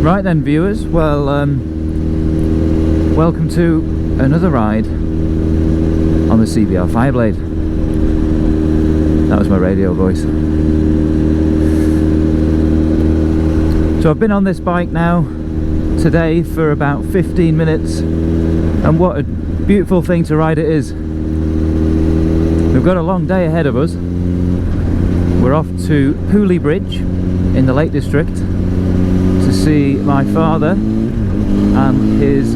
Right then, viewers, well, welcome to another ride on the CBR Fireblade. That was my radio voice. So I've been on this bike now today for about 15 minutes, and what a beautiful thing to ride it is. We've got a long day ahead of us. We're off to Pooley Bridge in the Lake District to see my father and his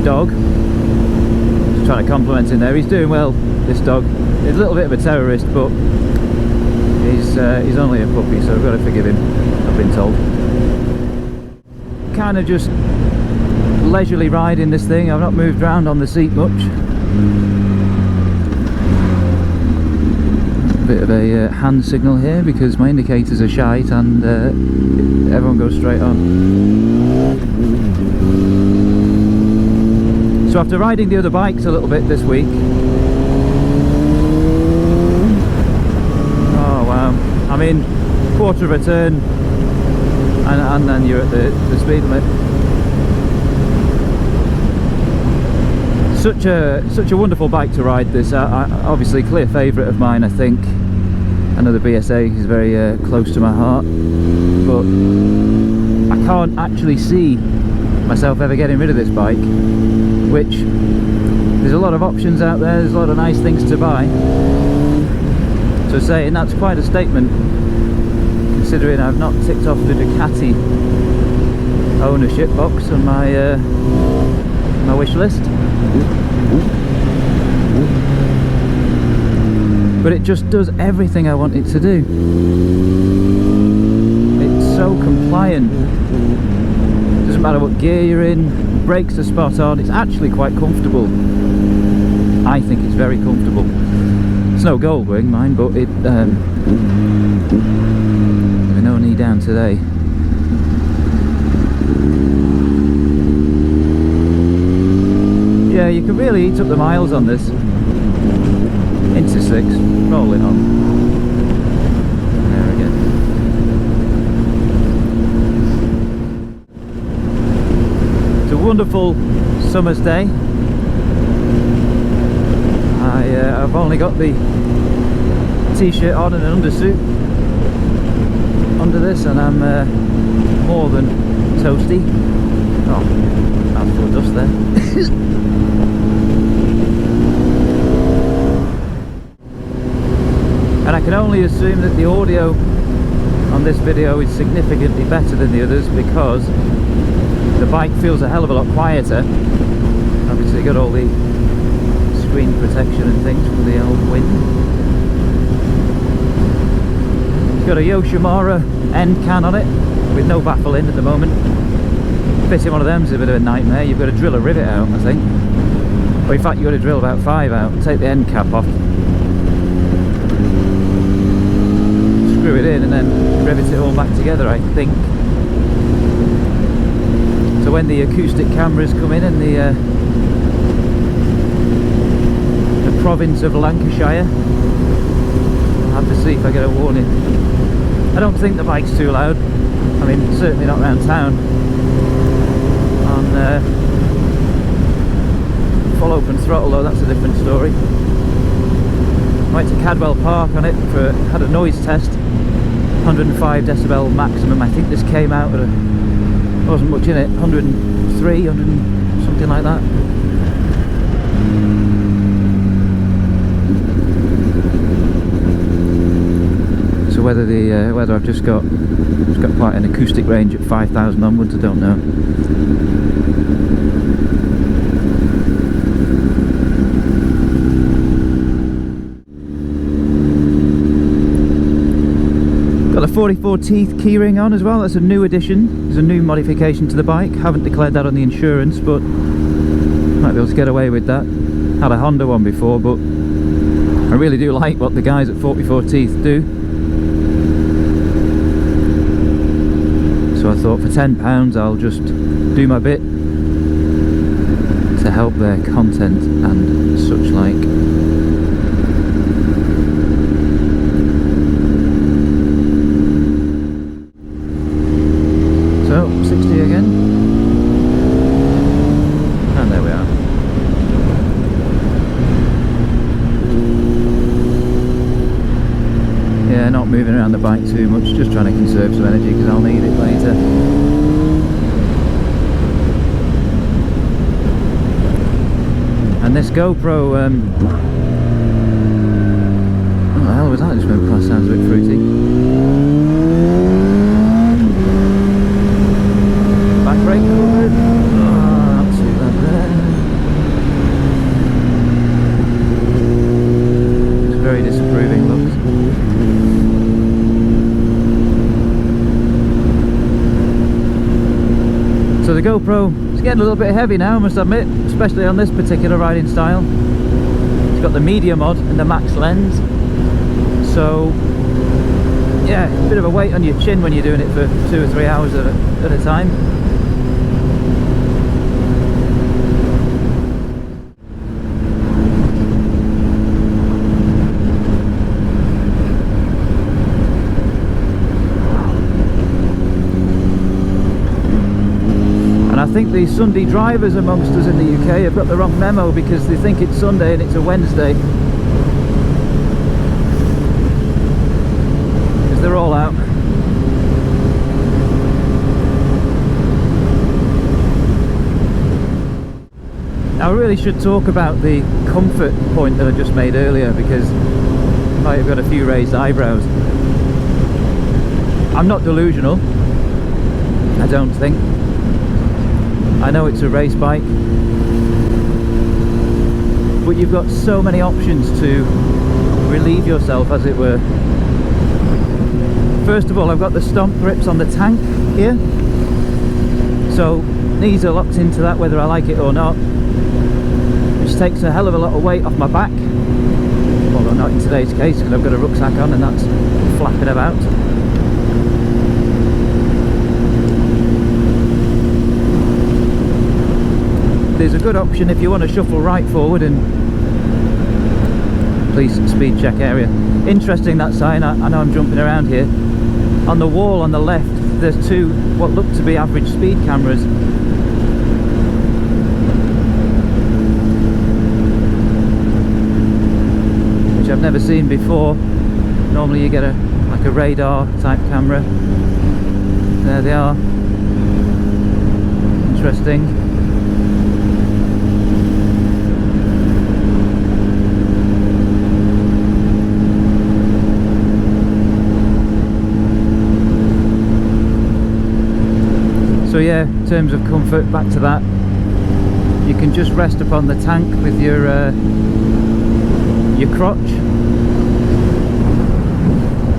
dog. Just trying to compliment him there. He's doing well, this dog. He's a little bit of a terrorist, but he's only a puppy, so I've got to forgive him, I've been told. Kind of just leisurely riding this thing. I've not moved around on the seat much. Bit of a hand signal here because my indicators are shite and everyone goes straight on. So after riding the other bikes a little bit this week, oh wow, I mean, quarter of a turn and then you're at the speed limit. Such a wonderful bike to ride this. Obviously clear favourite of mine, I think. Another BSA is very close to my heart, but I can't actually see myself ever getting rid of this bike, which there's a lot of options out there, there's a lot of nice things to buy. So saying that's quite a statement, considering I've not ticked off the Ducati ownership box on my my wish list. But it just does everything I want it to do. It's so compliant. Doesn't matter what gear you're in, brakes are spot on. It's actually quite comfortable. I think it's very comfortable. It's no Goldwing, mine, but it no knee down today. Yeah, you can really eat up the miles on this. Into 6, roll it on. There again. It's a wonderful summer's day. I've only got the t-shirt on and an undersuit under this, and I'm more than toasty. Oh, mouthful of dust there. And I can only assume that the audio on this video is significantly better than the others because the bike feels a hell of a lot quieter. Obviously got all the screen protection and things from the old wind. It's got a Yoshimura end can on it with no baffle in at the moment. Fitting one of them is a bit of a nightmare. You've got to drill a rivet out, I think. Or in fact you've got to drill about 5 out and take the end cap off. Screw it in and then rivet it all back together, I think. So when the acoustic cameras come in the province of Lancashire, I'll have to see if I get a warning. I don't think the bike's too loud. I mean, certainly not around town. On full open throttle though, that's a different story. Went to Cadwell Park on it had a noise test. 105 decibel maximum. I think this came out at there wasn't much in it, 103, 100, something like that. So whether I've just got quite an acoustic range at 5,000 onwards, I don't know. Got the 44 teeth keyring on as well. That's a new addition. There's a new modification to the bike. Haven't declared that on the insurance, but might be able to get away with that. Had a Honda one before, but I really do like what the guys at 44 Teeth do. So I thought for £10 I'll just do my bit to help their content and such like. moving around the bike too much, just trying to conserve some energy because I'll need it later. And this GoPro, what the hell was that? Just went past, sounds a bit fruity. Back brake covered. Oh, not too bad there. It's very disapproving looks. So the GoPro is getting a little bit heavy now, I must admit, especially on this particular riding style. It's got the media mod and the max lens. So yeah, a bit of a weight on your chin when you're doing it for 2 or 3 hours at a time. And I think the Sunday drivers amongst us in the UK have got the wrong memo because they think it's Sunday and it's a Wednesday. They're all out. Now I really should talk about the comfort point that I just made earlier because I might have got a few raised eyebrows. I'm not delusional, I don't think. I know it's a race bike, but you've got so many options to relieve yourself, as it were. First of all, I've got the stomp grips on the tank here, so knees are locked into that whether I like it or not, which takes a hell of a lot of weight off my back, although not in today's case because I've got a rucksack on and that's flapping about. There's a good option if you want to shuffle right forward and please speed check area. Interesting that sign, I know I'm jumping around here. On the wall on the left there's two what look to be average speed cameras. Which I've never seen before. Normally you get like a radar type camera. There they are. Interesting. So yeah, in terms of comfort, back to that, you can just rest upon the tank with your crotch.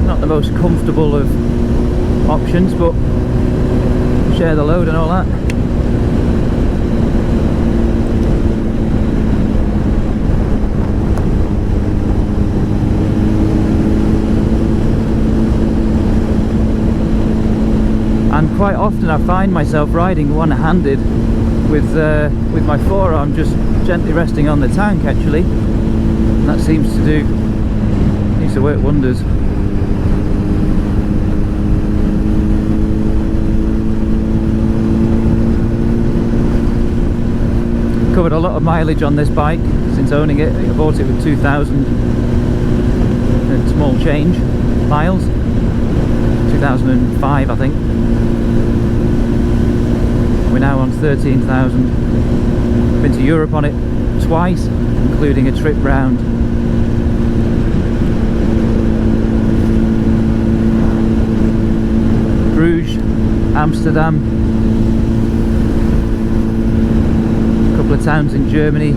Not the most comfortable of options, but share the load and all that. And quite often I find myself riding one-handed with my forearm just gently resting on the tank actually, and that seems to work wonders. Covered a lot of mileage on this bike since owning it. I bought it with 2,000 and small change miles, 2005 I think. We're now on 13,000. Been to Europe on it twice, including a trip round Bruges, Amsterdam, a couple of towns in Germany,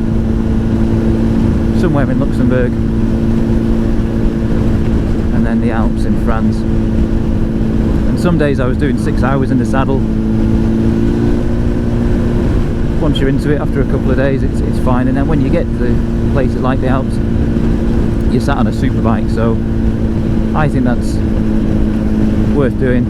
somewhere in Luxembourg, and then the Alps in France. And some days I was doing 6 hours in the saddle. Once you're into it, after a couple of days it's fine, and then when you get to places like the Alps you're sat on a super bike, so I think that's worth doing.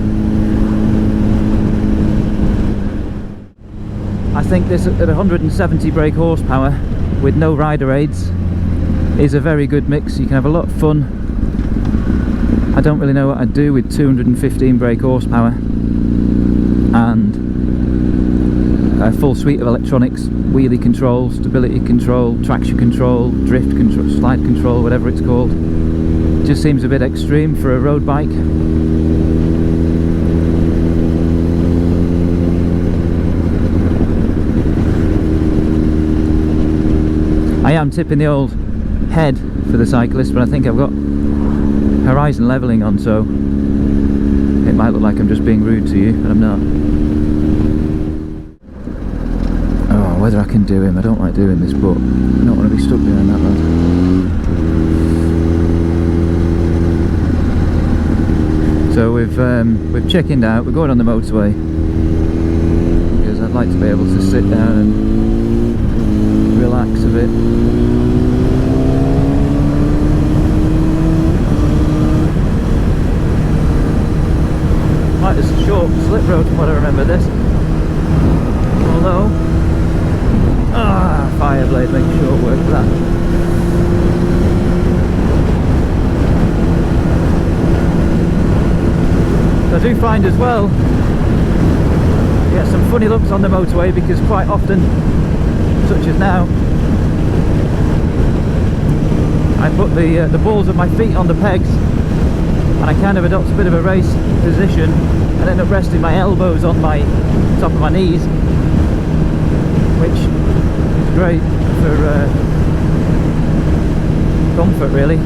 I think this at 170 brake horsepower with no rider aids is a very good mix. You can have a lot of fun. I don't really know what I'd do with 215 brake horsepower and a full suite of electronics, wheelie control, stability control, traction control, drift control, slide control, whatever it's called. just seems a bit extreme for a road bike. I am tipping the old head for the cyclist, but I think I've got horizon levelling on, so it might look like I'm just being rude to you, but I'm not. Oh, whether I can do him, I don't like doing this, but I don't want to be stuck behind that lad. So we've chickened out. We're going on the motorway because I'd like to be able to sit down and relax a bit. Quite a short slip road from what I remember this. Although, Fireblade makes short work of that. I do find as well, you get some funny looks on the motorway because quite often, such as now, I put the balls of my feet on the pegs and I kind of adopt a bit of a race position and end up resting my elbows on my top of my knees, which is great for comfort really.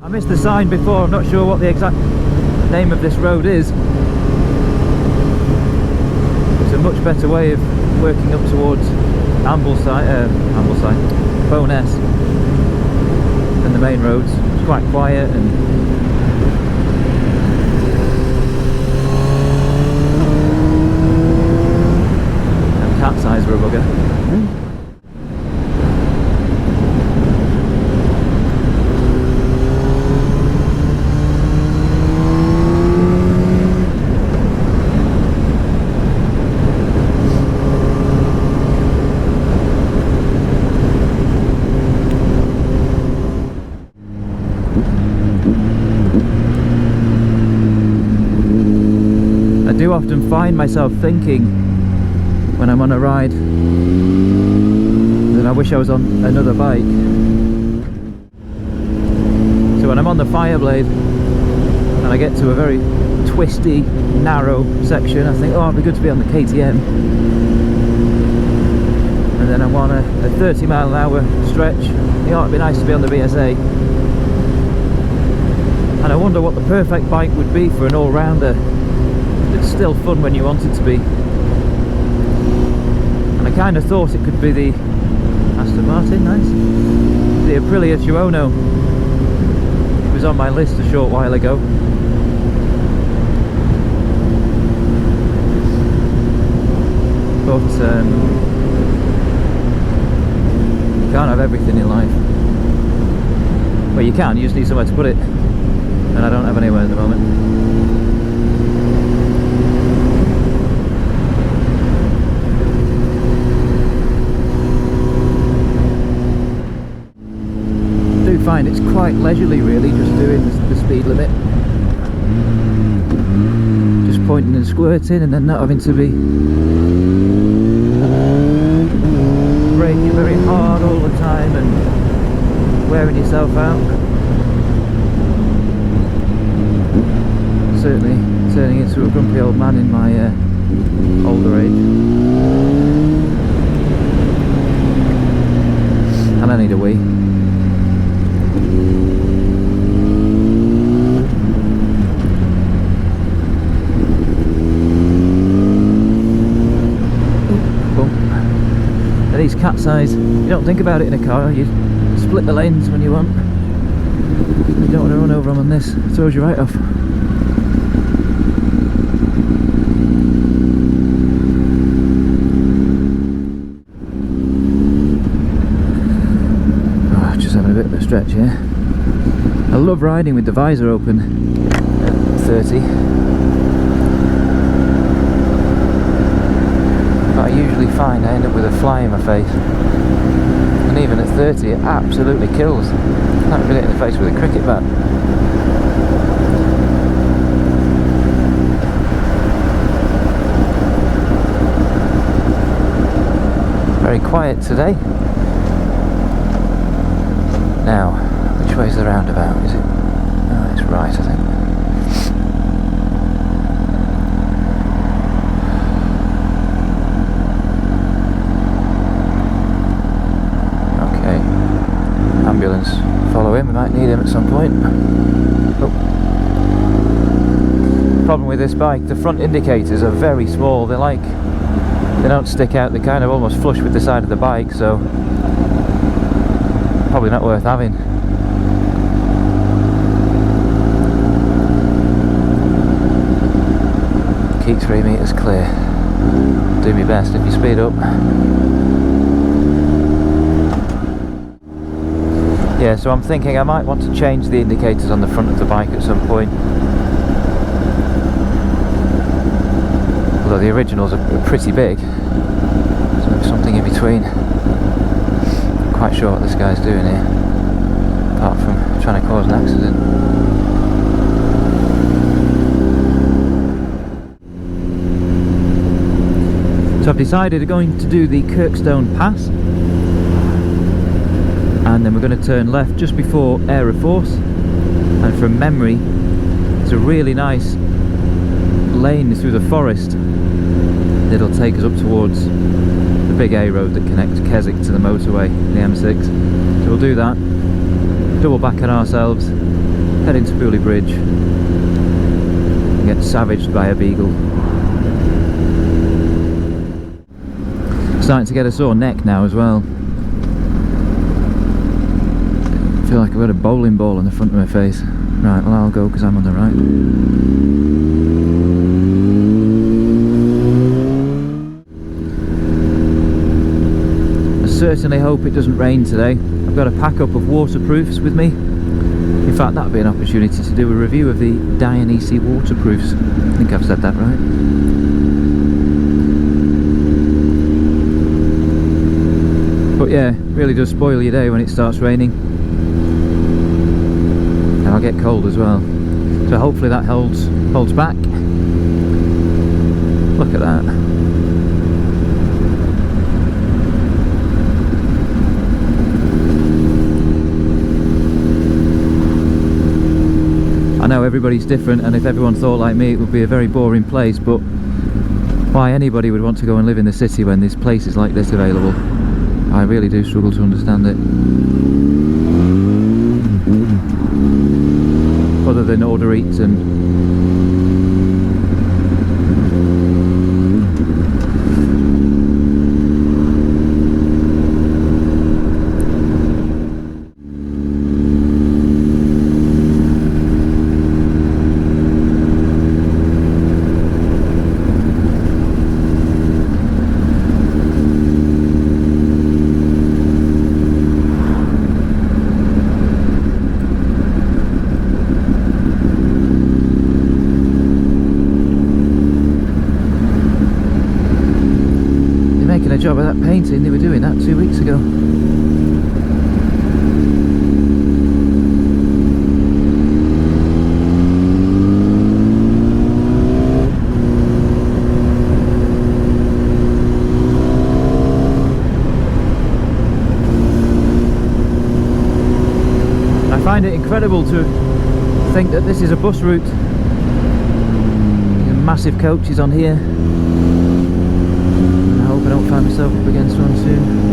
I missed the sign before, I'm not sure what the exact name of this road is. It's a much better way of working up towards Ambleside, Bowness than the main roads. It's quite quiet and cat's eyes were a bugger. I do often find myself thinking when I'm on a ride that I wish I was on another bike. So when I'm on the Fireblade and I get to a very twisty, narrow section, I think, oh, it'd be good to be on the KTM. And then I'm on a 30 mile an hour stretch, you know, it'd be nice to be on the BSA. And I wonder what the perfect bike would be for an all-rounder. It's still fun when you want it to be. And I kind of thought it could be the Aston Martin, nice. The Aprilia Tuono. It was on my list a short while ago. But you can't have everything in life. Well, you can, you just need somewhere to put it. And I don't have anywhere at the moment. Find it's quite leisurely really, just doing the speed limit, just pointing and squirting and then not having to be braking very hard all the time and wearing yourself out. Certainly turning into a grumpy old man in my older age, and I need a wee. These cat's eyes, you don't think about it in a car, you split the lanes when you want. You don't want to run over them on this, it throws you right off. Oh, just having a bit of a stretch here. I love riding with the visor open at 30. I usually find I end up with a fly in my face, and even at 30 it absolutely kills. Like being hit in the face with a cricket bat. very quiet today. Now, which way is the roundabout? Is it? Oh, it's right, I think. Okay. Ambulance. Follow him, we might need him at some point. Oh. Problem with this bike, the front indicators are very small. They're like, they don't stick out, they're kind of almost flush with the side of the bike, so probably not worth having. Keep 3 meters clear. Do me best if you speed up. Yeah, so I'm thinking I might want to change the indicators on the front of the bike at some point. Although the originals are pretty big, so maybe something in between. I'm quite sure what this guy's doing here, apart from trying to cause an accident. So I've decided I'm going to do the Kirkstone Pass, and then we're going to turn left just before Air Force, and from memory it's a really nice lane through the forest that'll take us up towards the big A road that connects Keswick to the motorway, the M6. So we'll do that, double back on ourselves, head into Pooley Bridge and get savaged by a beagle. Starting to get a sore neck now as well. I feel like I've got a bowling ball on the front of my face. Right, well I'll go because I'm on the right. I certainly hope it doesn't rain today. I've got a pack up of waterproofs with me. In fact, that would be an opportunity to do a review of the Dionysi waterproofs. I think I've said that right. But yeah, really does spoil your day when it starts raining. And I'll get cold as well. So hopefully that holds back. Look at that. I know everybody's different, and if everyone thought like me it would be a very boring place, but why anybody would want to go and live in the city when there's places like this available? I really do struggle to understand it. Other than order eats and a job of that painting. They were doing that 2 weeks ago. I find it incredible to think that this is a bus route. Massive coaches on here. I hope I don't find myself up against one soon.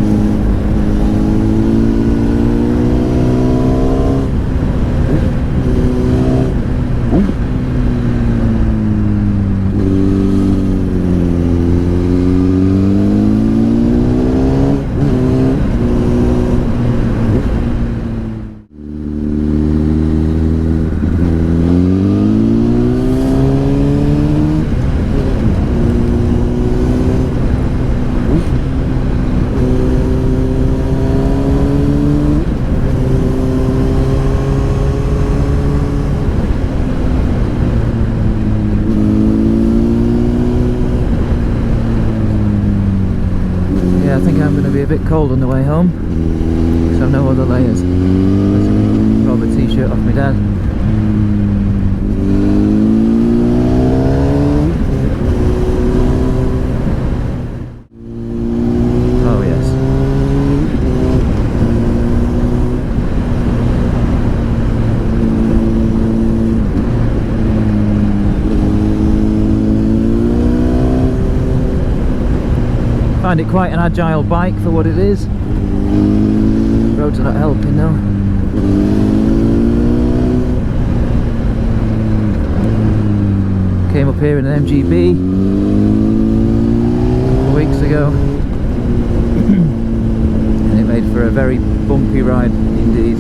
I think I'm going to be a bit cold on the way home because I've no other layers. Rob a t-shirt off my dad. Oh yes. Find it quite an agile bike for what it is. Roads are not helping though. Came up here in an MGB a couple of weeks ago and it made for a very bumpy ride indeed.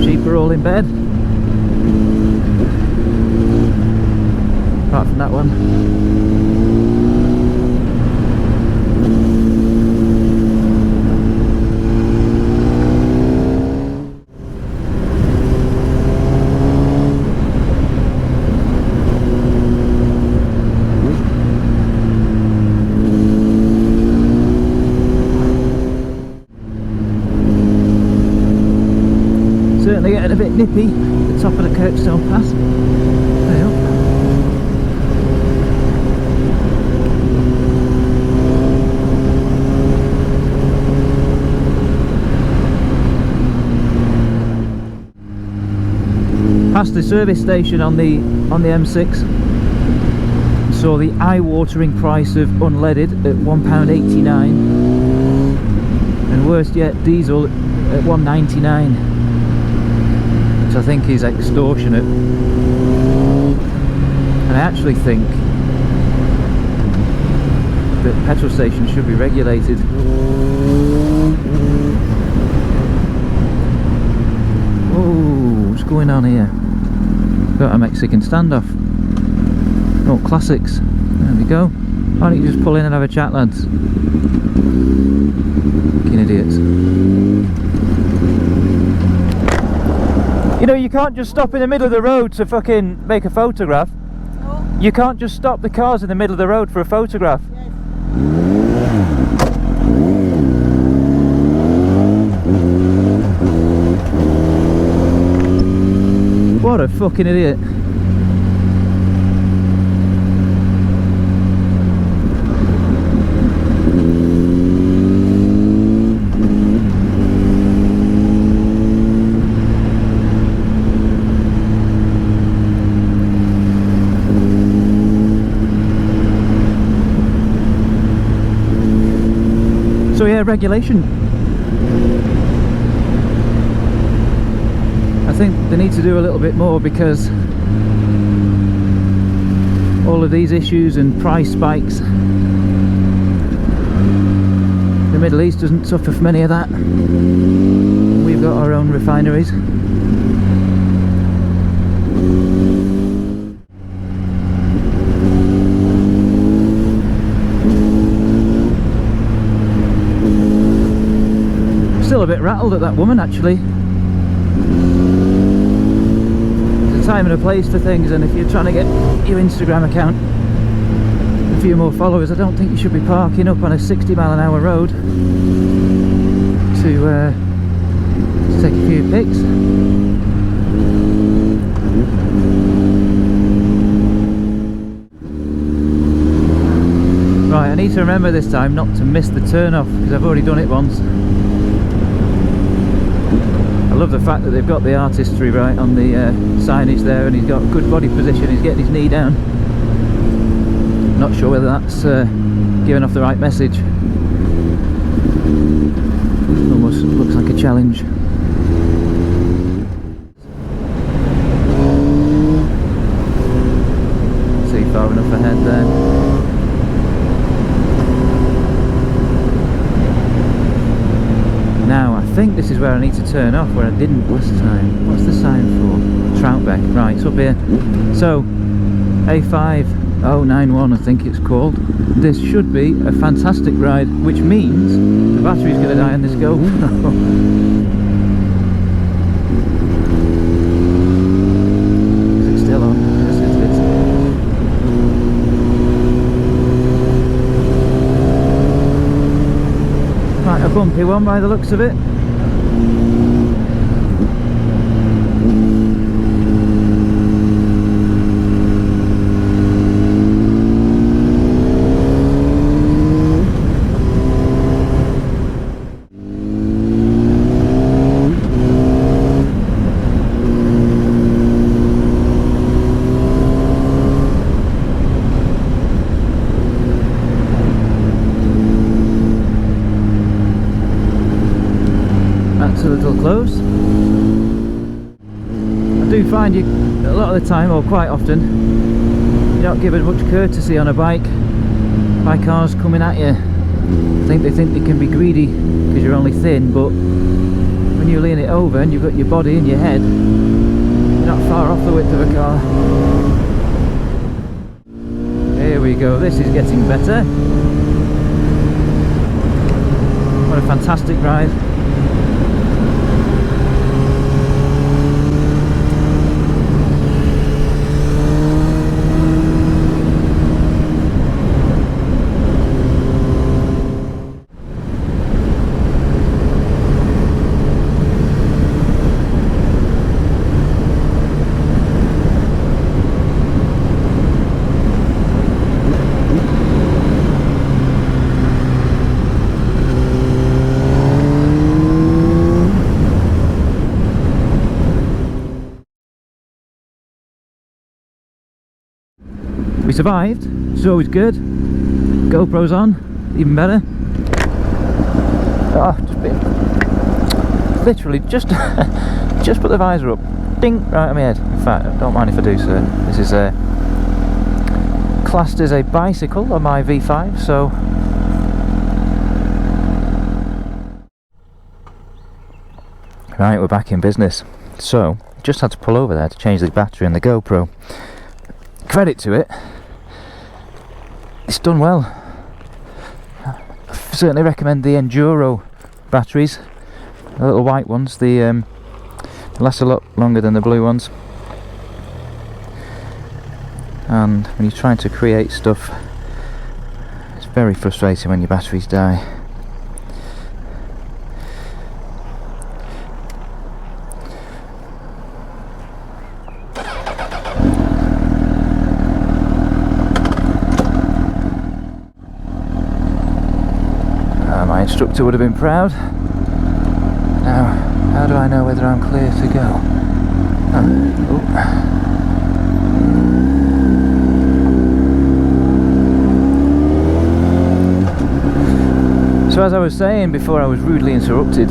Sheep are all in bed. Apart from that one. Certainly getting a bit nippy at the top of the Kirkstone Pass. There you go. Past the service station on the M6, saw the eye-watering price of unleaded at £1.89, and worst yet, diesel at £1.99, which I think is extortionate. And I actually think that petrol stations should be regulated. Oh, what's going on here? Got a Mexican standoff. Oh, classics. There we go. Why don't you just pull in and have a chat, lads? Fucking idiots. You know, you can't just stop in the middle of the road to fucking make a photograph. Oh. You can't just stop the cars in the middle of the road for a photograph. Yes. What a fucking idiot. So yeah, regulation. I think they need to do a little bit more, because all of these issues and price spikes, the Middle East doesn't suffer from any of that. We've got our own refineries. Still a bit rattled at that woman, actually. There's a time and a place for things, and if you're trying to get your Instagram account a few more followers, I don't think you should be parking up on a 60-mile-an-hour road to take a few pics. Right, I need to remember this time not to miss the turn-off, because I've already done it once. I love the fact that they've got the artistry right on the signage there, and he's got good body position, he's getting his knee down. Not sure whether that's giving off the right message. Almost looks like a challenge. See far enough ahead there. Now, I think this is where I need to turn off, where I didn't last time. What's the sign for? Troutbeck. Right, it's up here. So, A5091, I think it's called. This should be a fantastic ride, which means the battery's going to die on this go. Is it still on? Yes, it is. Quite a bumpy one by the looks of it. find you a lot of the time, or quite often, you're not given much courtesy on a bike by cars coming at you. They think they can be greedy because you're only thin, but when you lean it over and you've got your body and your head, you're not far off the width of a car. Here we go, this is getting better. What a fantastic ride. We survived, it's always good. GoPro's on, even better. Oh, just been literally just just put the visor up, ding, right on my head. In fact, don't mind if I do, sir. This is classed as a bicycle on my V5, so right, we're back in business. So just had to pull over there to change the battery in the GoPro. Credit to it, it's done well. I certainly recommend the Enduro batteries, the little white ones. They last a lot longer than the blue ones. And when you're trying to create stuff, it's very frustrating when your batteries die. My instructor would have been proud. Now, how do I know whether I'm clear to go? So as I was saying before, I was rudely interrupted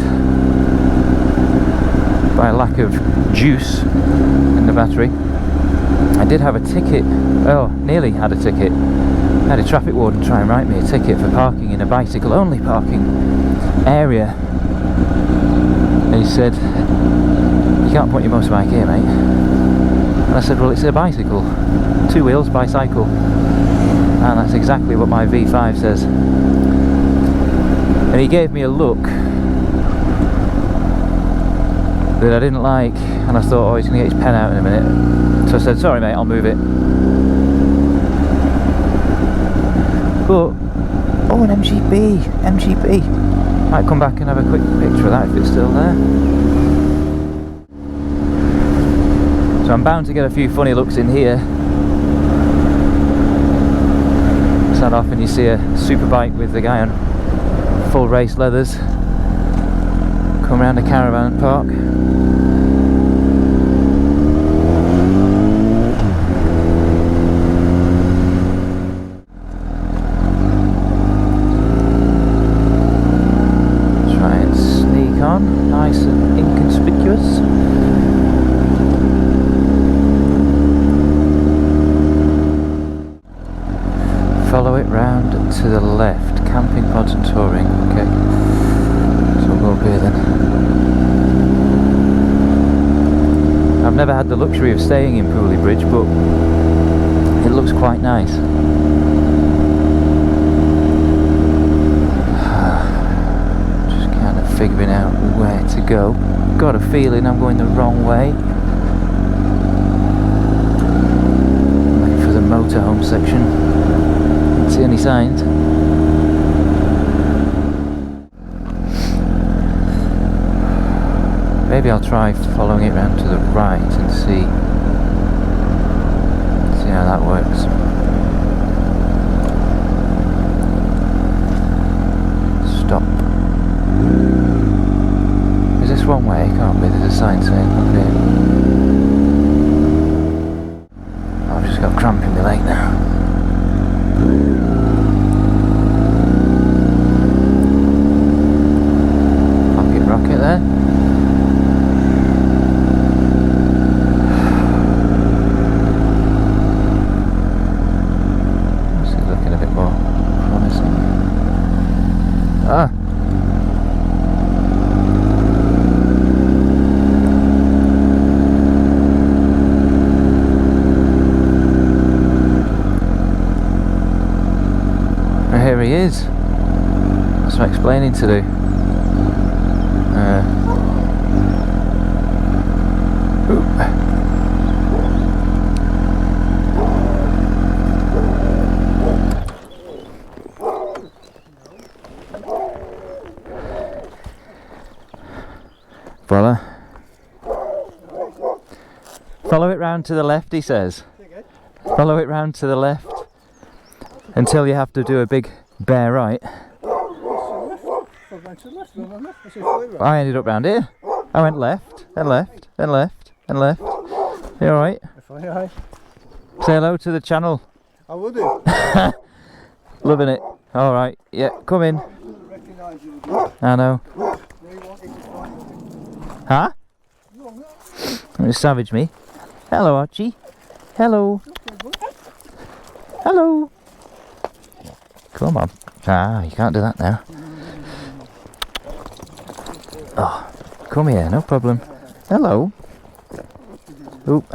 by a lack of juice in the battery. I did have a ticket, oh, nearly had a ticket. I had a traffic warden try and write me a ticket for parking in a bicycle only parking area. And he said, "You can't put your motorbike here, mate." And I said, "Well, it's a bicycle, 2 wheels, bicycle." And that's exactly what my V5 says. And he gave me a look that I didn't like, and I thought, oh, he's going to get his pen out in a minute. So I said, "Sorry mate, I'll move it." But, oh, an MGB. Might come back and have a quick picture of that if it's still there. So I'm bound to get a few funny looks in here. Stand off and you see a super bike with the guy on full race leathers come around a caravan park. Nice and inconspicuous. Follow it round to the left. Camping pods and touring. Okay. So we'll go here then. I've never had the luxury of staying in Pooley Bridge, but it looks quite nice. Figuring out where to go. Got a feeling I'm going the wrong way. Looking for the motorhome section. Don't see any signs. Maybe I'll try following it round to the right and see how that works. Stop. Is this one way? It can't be, there's a sign saying up here. I've just got cramp in my leg now. Pocket rocket there. he is. Got some explaining to do. Follow. Follow it round to the left, he says. Follow it round to the left until you have to do a big bear right. I ended up round here. I went left, then left, then left, then left. You alright? Say hello to the channel. I will do. Loving it. Alright, yeah, come in. I know. Huh? You savage me. Hello, Archie. Hello. Hello. Come on. Ah, you can't do that now. Oh, come here, no problem. Hello. Oop.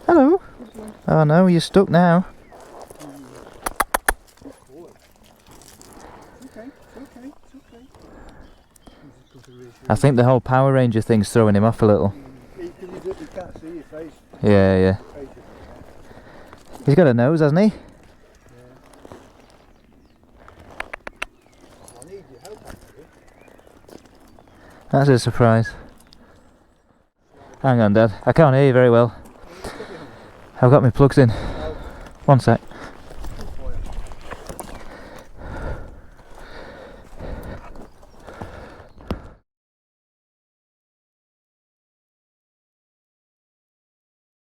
Hello. Oh no, you're stuck now. I think the whole Power Ranger thing's throwing him off a little. Yeah, yeah. He's got a nose, hasn't he? That's a surprise. Hang on, Dad. I can't hear you very well. I've got my plugs in. One sec.